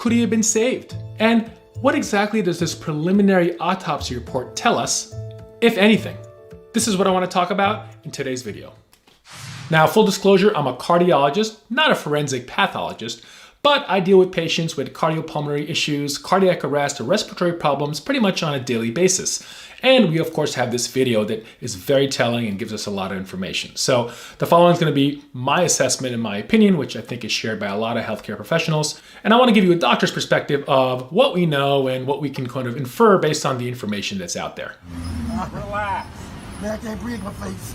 could he have been saved? And what exactly does this preliminary autopsy report tell us, if anything? This is what I want to talk about in today's video. Now, full disclosure, I'm a cardiologist, not a forensic pathologist, but I deal with patients with cardiopulmonary issues, cardiac arrest, or respiratory problems pretty much on a daily basis. And we, of course, have this video that is very telling and gives us a lot of information. So the following is going to be my assessment and my opinion, which I think is shared by a lot of healthcare professionals. And I want to give you a doctor's perspective of what we know and what we can kind of infer based on the information that's out there. Relax. Man, I can't breathe my face.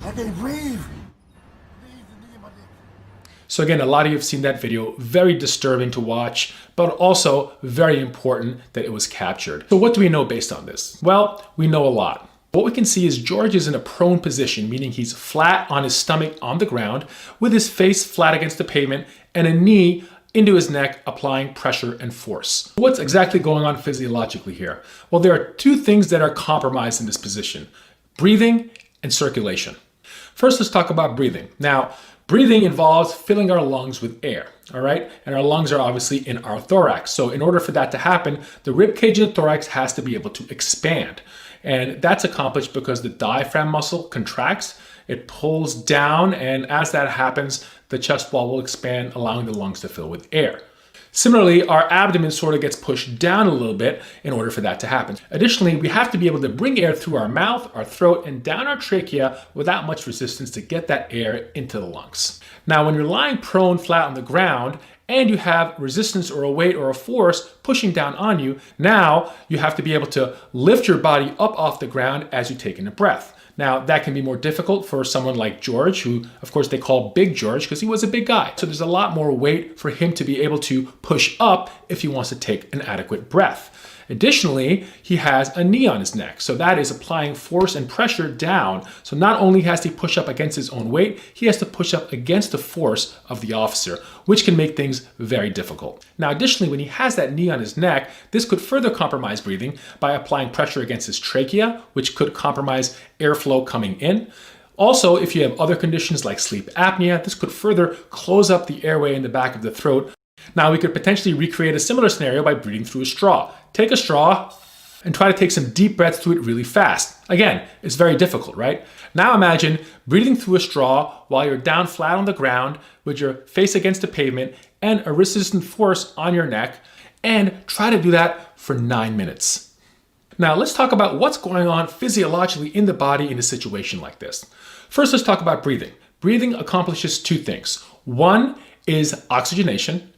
I can't breathe. So again, a lot of you have seen that video, very disturbing to watch, but also very important that it was captured. So what do we know based on this? Well, we know a lot. What we can see is George is in a prone position, meaning he's flat on his stomach on the ground with his face flat against the pavement and a knee into his neck, applying pressure and force. What's exactly going on physiologically here? Well, there are two things that are compromised in this position: breathing and circulation. First, let's talk about breathing. Now, breathing involves filling our lungs with air, all right? And our lungs are obviously in our thorax. So in order for that to happen, the rib cage of the thorax has to be able to expand. And that's accomplished because the diaphragm muscle contracts, it pulls down, and as that happens, the chest wall will expand, allowing the lungs to fill with air. Similarly, our abdomen sort of gets pushed down a little bit in order for that to happen. Additionally, we have to be able to bring air through our mouth, our throat, and down our trachea without much resistance to get that air into the lungs. Now, when you're lying prone flat on the ground and you have resistance or a weight or a force pushing down on you, now you have to be able to lift your body up off the ground as you take in a breath. Now, that can be more difficult for someone like George, who, of course, they call Big George because he was a big guy. So there's a lot more weight for him to be able to push up if he wants to take an adequate breath. Additionally, he has a knee on his neck, so that is applying force and pressure down. So not only has he push up against his own weight, he has to push up against the force of the officer, which can make things very difficult. Now, additionally, when he has that knee on his neck, this could further compromise breathing by applying pressure against his trachea, which could compromise airflow coming in. Also, if you have other conditions like sleep apnea, this could further close up the airway in the back of the throat. Now, we could potentially recreate a similar scenario by breathing through a straw. Take a straw and try to take some deep breaths through it really fast. Again, it's very difficult, right? Now imagine breathing through a straw while you're down flat on the ground with your face against the pavement and a resistant force on your neck, and try to do that for 9 minutes. Now, let's talk about what's going on physiologically in the body in a situation like this. First, let's talk about breathing. Breathing accomplishes two things. One is oxygenation.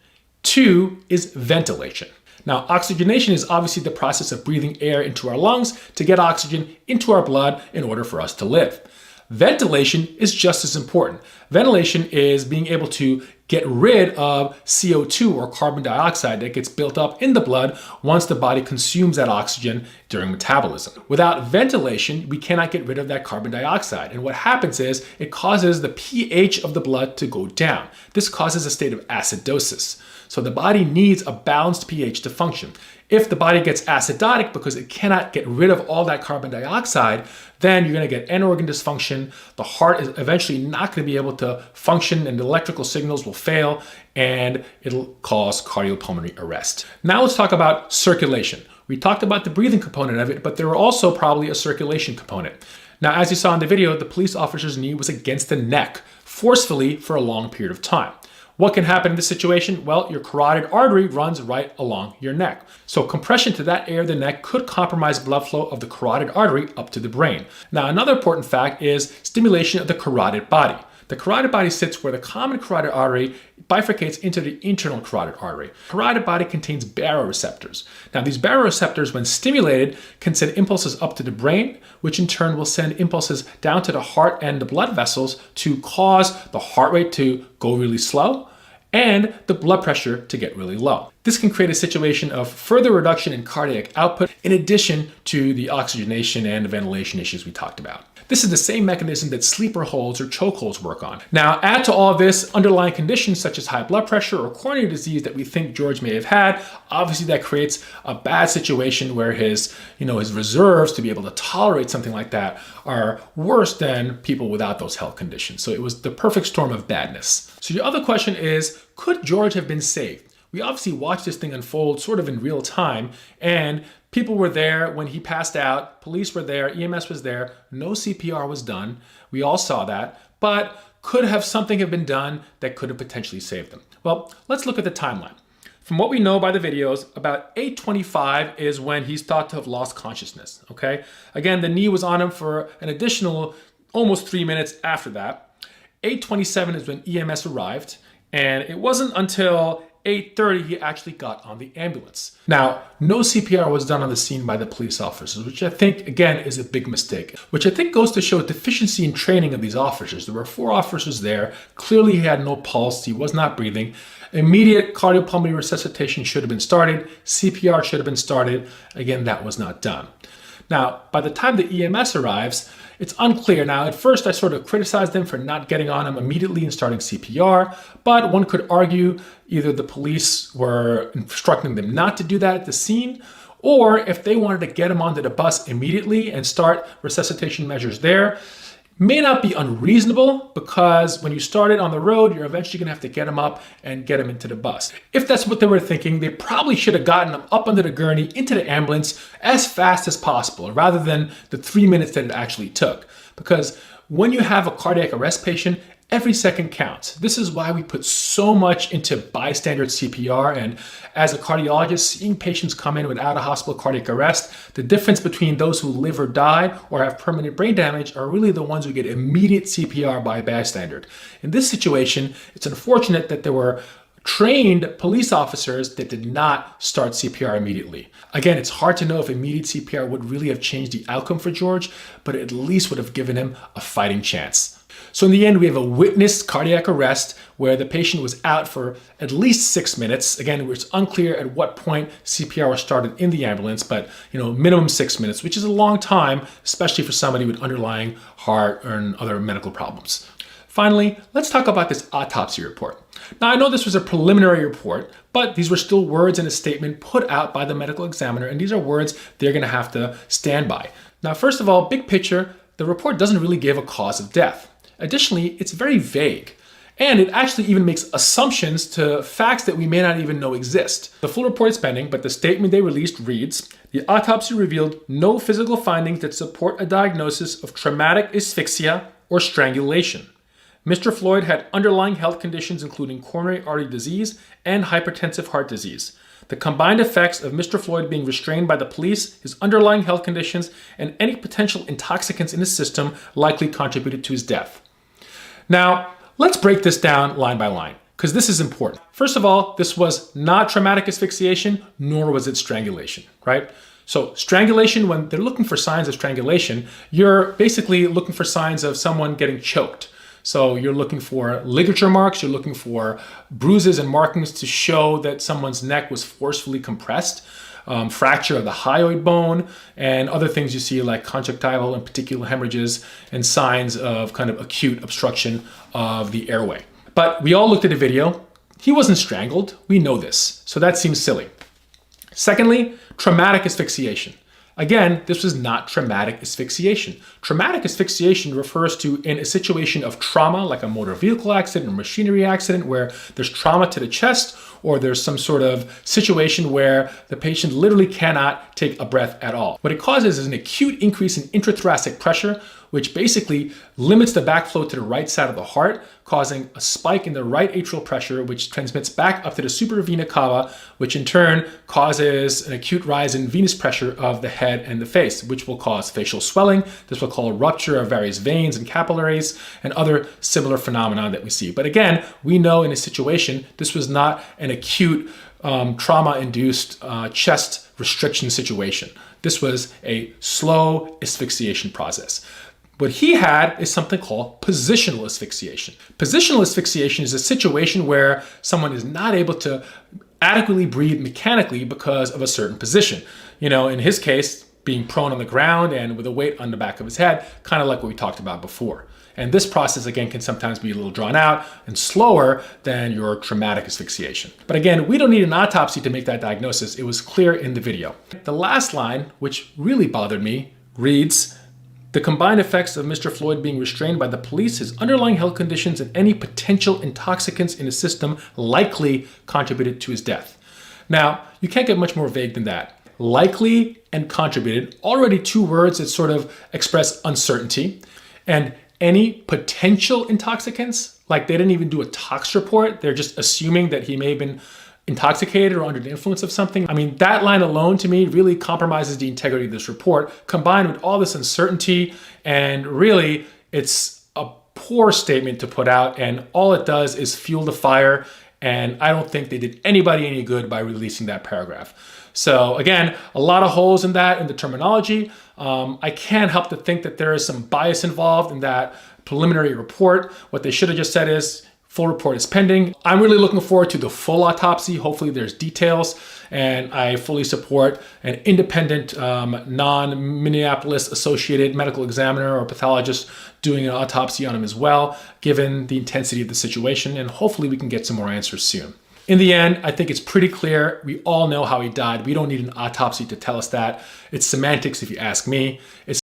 Two is ventilation. Now, oxygenation is obviously the process of breathing air into our lungs to get oxygen into our blood in order for us to live. Ventilation is just as important. Ventilation is being able to get rid of CO2 or carbon dioxide that gets built up in the blood once the body consumes that oxygen during metabolism. Without ventilation, we cannot get rid of that carbon dioxide. And what happens is it causes the pH of the blood to go down. This causes a state of acidosis. So the body needs a balanced pH to function. If the body gets acidotic because it cannot get rid of all that carbon dioxide, then you're going to get end organ dysfunction. The heart is eventually not going to be able to function, and the electrical signals will fail, and it'll cause cardiopulmonary arrest. Now let's talk about circulation. We talked about the breathing component of it, but there were also probably a circulation component. Now, as you saw in the video, the police officer's knee was against the neck, forcefully for a long period of time. What can happen in this situation? Well, your carotid artery runs right along your neck. So compression to that area of the neck could compromise blood flow of the carotid artery up to the brain. Now, another important fact is stimulation of the carotid body. The carotid body sits where the common carotid artery bifurcates into the internal carotid artery. Carotid body contains baroreceptors. Now, these baroreceptors, when stimulated, can send impulses up to the brain, which in turn will send impulses down to the heart and the blood vessels to cause the heart rate to go really slow and the blood pressure to get really low. This can create a situation of further reduction in cardiac output in addition to the oxygenation and the ventilation issues we talked about. This is the same mechanism that sleeper holds or chokeholds work on. Now, add to all of this underlying conditions such as high blood pressure or coronary disease that we think George may have had. Obviously, that creates a bad situation where his reserves to be able to tolerate something like that are worse than people without those health conditions. So it was the perfect storm of badness. So your other question is, could George have been saved? We obviously watched this thing unfold sort of in real time, and people were there when he passed out, police were there, EMS was there, no CPR was done. We all saw that, but could have something have been done that could have potentially saved them? Well, let's look at the timeline. From what we know by the videos, about 8:25 is when he's thought to have lost consciousness, okay? Again, the knee was on him for an additional almost 3 minutes after that. 8:27 is when EMS arrived, and it wasn't until 8:30 he actually got on the ambulance. Now, no CPR was done on the scene by the police officers, which I think, again, is a big mistake, which I think goes to show a deficiency in training of these officers. There were 4 officers there. Clearly, he had no pulse. He was not breathing. Immediate cardiopulmonary resuscitation should have been started. CPR should have been started. Again, that was not done. Now, by the time the EMS arrives, it's unclear. Now, at first, I sort of criticized them for not getting on him immediately and starting CPR, but one could argue either the police were instructing them not to do that at the scene, or if they wanted to get him onto the bus immediately and start resuscitation measures there. May not be unreasonable, because when you start it on the road, you're eventually going to have to get him up and get him into the bus. If that's what they were thinking, they probably should have gotten him up under the gurney into the ambulance as fast as possible, rather than the 3 minutes that it actually took. Because when you have a cardiac arrest patient, every second counts. This is why we put so much into bystander CPR, and as a cardiologist, seeing patients come in with out-of-hospital cardiac arrest, the difference between those who live or die or have permanent brain damage are really the ones who get immediate CPR by bystander. In this situation, it's unfortunate that there were trained police officers that did not start CPR immediately. Again, it's hard to know if immediate CPR would really have changed the outcome for George, but it at least would have given him a fighting chance. So in the end, we have a witnessed cardiac arrest where the patient was out for at least 6 minutes. Again, it's unclear at what point CPR was started in the ambulance, but minimum 6 minutes, which is a long time, especially for somebody with underlying heart and other medical problems. Finally, let's talk about this autopsy report. Now, I know this was a preliminary report, but these were still words in a statement put out by the medical examiner, and these are words they're going to have to stand by. Now, first of all, big picture, the report doesn't really give a cause of death. Additionally, it's very vague, and it actually even makes assumptions to facts that we may not even know exist. The full report is pending, but the statement they released reads, "The autopsy revealed no physical findings that support a diagnosis of traumatic asphyxia or strangulation. Mr. Floyd had underlying health conditions including coronary artery disease and hypertensive heart disease. The combined effects of Mr. Floyd being restrained by the police, his underlying health conditions, and any potential intoxicants in his system likely contributed to his death." Now, let's break this down line by line, because this is important. First of all, this was not traumatic asphyxiation, nor was it strangulation, right? So strangulation, when they're looking for signs of strangulation, you're basically looking for signs of someone getting choked. So you're looking for ligature marks, you're looking for bruises and markings to show that someone's neck was forcefully compressed, fracture of the hyoid bone, and other things you see like conjunctival and particular hemorrhages and signs of kind of acute obstruction of the airway. But we all looked at the video. He wasn't strangled. We know this. So that seems silly. Secondly, traumatic asphyxiation. Again, this was not traumatic asphyxiation. Traumatic asphyxiation refers to in a situation of trauma, like a motor vehicle accident or machinery accident, where there's trauma to the chest, or there's some sort of situation where the patient literally cannot take a breath at all. What it causes is an acute increase in intrathoracic pressure, which basically limits the backflow to the right side of the heart, causing a spike in the right atrial pressure, which transmits back up to the supravena cava, which in turn causes an acute rise in venous pressure of the head and the face, which will cause facial swelling. This will cause rupture of various veins and capillaries and other similar phenomena that we see. But again, we know in a situation, this was not an acute trauma-induced chest restriction situation. This was a slow asphyxiation process. What he had is something called positional asphyxiation. Positional asphyxiation is a situation where someone is not able to adequately breathe mechanically because of a certain position. In his case, being prone on the ground and with a weight on the back of his head, kind of like what we talked about before. And this process, again, can sometimes be a little drawn out and slower than your traumatic asphyxiation. But again, we don't need an autopsy to make that diagnosis. It was clear in the video. The last line, which really bothered me, reads, The combined effects of Mr. Floyd being restrained by the police, his underlying health conditions, and any potential intoxicants in his system likely contributed to his death. Now, you can't get much more vague than that. Likely and contributed, already two words that sort of express uncertainty. And any potential intoxicants, like they didn't even do a tox report. They're just assuming that he may have been intoxicated or under the influence of something. I mean, that line alone to me really compromises the integrity of this report, combined with all this uncertainty. And really, it's a poor statement to put out. And all it does is fuel the fire. And I don't think they did anybody any good by releasing that paragraph. So again, a lot of holes in the terminology. I can't help to think that there is some bias involved in that preliminary report. What they should have just said is, full report is pending. I'm really looking forward to the full autopsy. Hopefully there's details, and I fully support an independent, non-Minneapolis associated medical examiner or pathologist doing an autopsy on him as well, given the intensity of the situation, and hopefully we can get some more answers soon. In the end, I think it's pretty clear. We all know how he died. We don't need an autopsy to tell us that. It's semantics if you ask me. It's